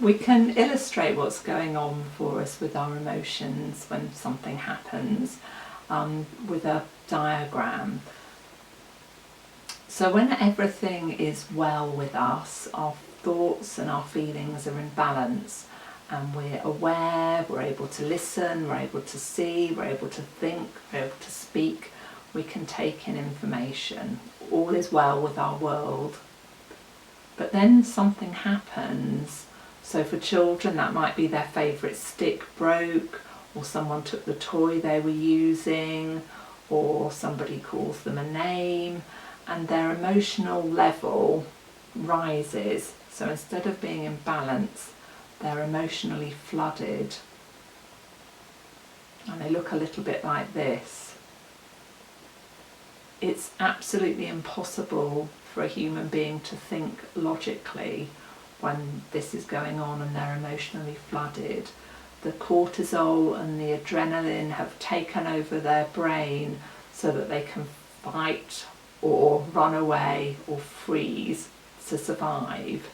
We can illustrate what's going on for us with our emotions when something happens with a diagram. So when everything is well with us, our thoughts and our feelings are in balance, and we're aware, we're able to listen, we're able to see, we're able to think, we're able to speak, we can take in information. All is well with our world. But then something happens. So for children, that might be their favourite stick broke, or someone took the toy they were using, or somebody calls them a name, and their emotional level rises. So instead of being in balance, they're emotionally flooded. And they look a little bit like this. It's absolutely impossible for a human being to think logically when this is going on and they're emotionally flooded. The cortisol and the adrenaline have taken over their brain so that they can fight or run away or freeze to survive.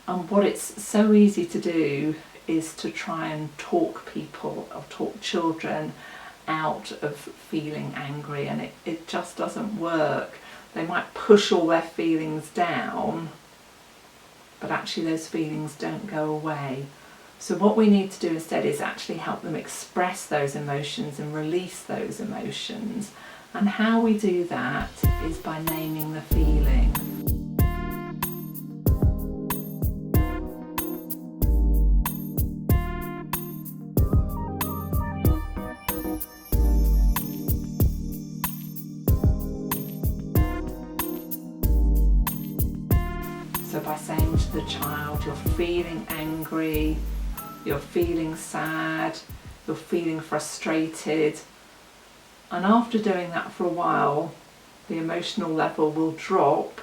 And what it's so easy to do is to try and talk people or talk children out of feeling angry, and it just doesn't work. They might push all their feelings down, but actually those feelings don't go away. So what we need to do instead is actually help them express those emotions and release those emotions. And how we do that is by naming the feeling. So by saying to the child, you're feeling angry, you're feeling sad, you're feeling frustrated, and after doing that for a while, the emotional level will drop.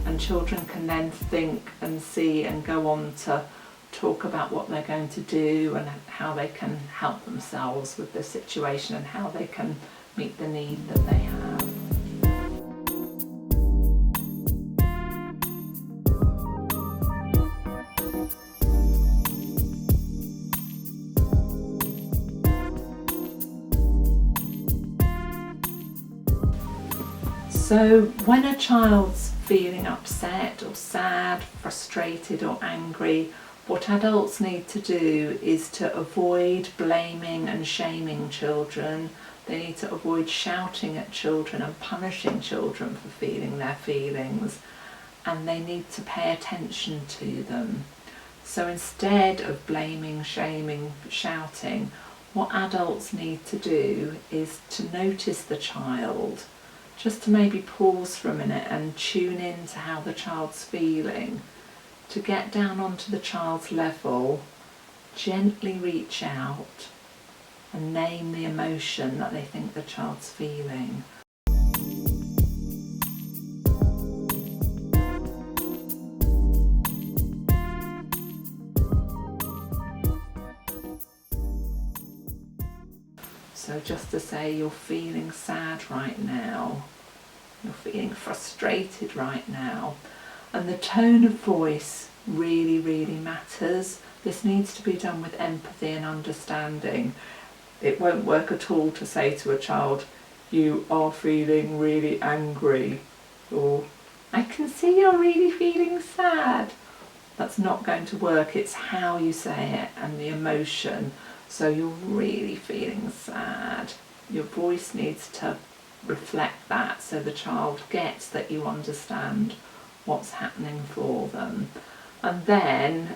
And children can then think and see and go on to talk about what they're going to do and how they can help themselves with the situation and how they can meet the need that they have. So when a child's feeling upset or sad, frustrated or angry, what adults need to do is to avoid blaming and shaming children. They need to avoid shouting at children and punishing children for feeling their feelings, and they need to pay attention to them. So instead of blaming, shaming, shouting, what adults need to do is to notice the child, just to maybe pause for a minute and tune in to how the child's feeling, to get down onto the child's level, gently reach out and name the emotion that they think the child's feeling. So just to say, you're feeling sad right now, you're feeling frustrated right now, and the tone of voice really, really matters. This needs to be done with empathy and understanding. It won't work at all to say to a child, you are feeling really angry, or I can see you're really feeling sad. That's not going to work. It's how you say it and the emotion. So you're really feeling sad. Your voice needs to reflect that so the child gets that you understand what's happening for them. And then,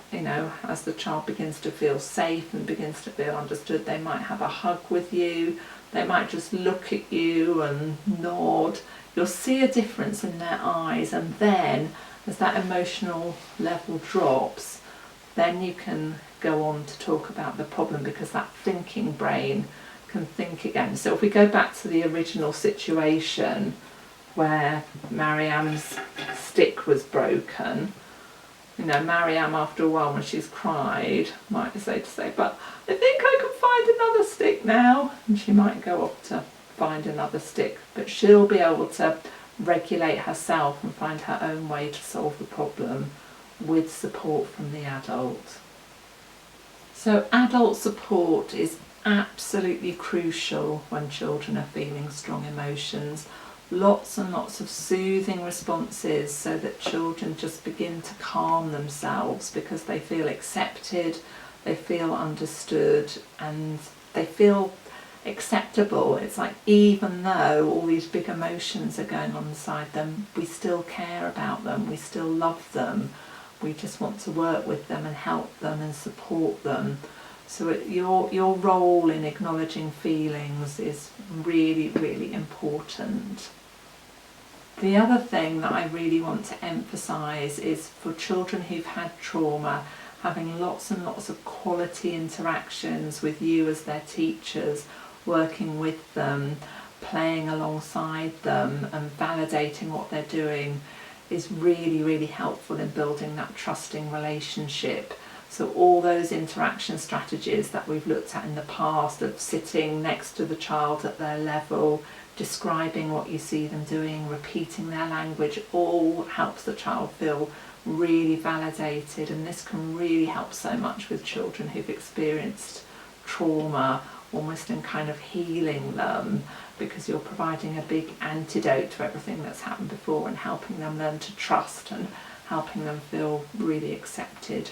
as the child begins to feel safe and begins to feel understood, they might have a hug with you, they might just look at you and nod. You'll see a difference in their eyes, and then as that emotional level drops, then you can go on to talk about the problem, because that thinking brain can think again. So if we go back to the original situation where Marianne's stick was broken, You know, Mariam, after a while when she's cried, might say, but I think I can find another stick now. And she might go off to find another stick, but she'll be able to regulate herself and find her own way to solve the problem with support from the adult. So adult support is absolutely crucial when children are feeling strong emotions. Lots and lots of soothing responses so that children just begin to calm themselves because they feel accepted, they feel understood, and they feel acceptable. It's like, even though all these big emotions are going on inside them, we still care about them, we still love them, we just want to work with them and help them and support them. So your role in acknowledging feelings is really, really important. The other thing that I really want to emphasise is for children who've had trauma, having lots and lots of quality interactions with you as their teachers, working with them, playing alongside them and validating what they're doing is really, really helpful in building that trusting relationship. So all those interaction strategies that we've looked at in the past of sitting next to the child at their level, describing what you see them doing, repeating their language, all helps the child feel really validated, and this can really help so much with children who've experienced trauma, almost in kind of healing them, because you're providing a big antidote to everything that's happened before and helping them learn to trust and helping them feel really accepted.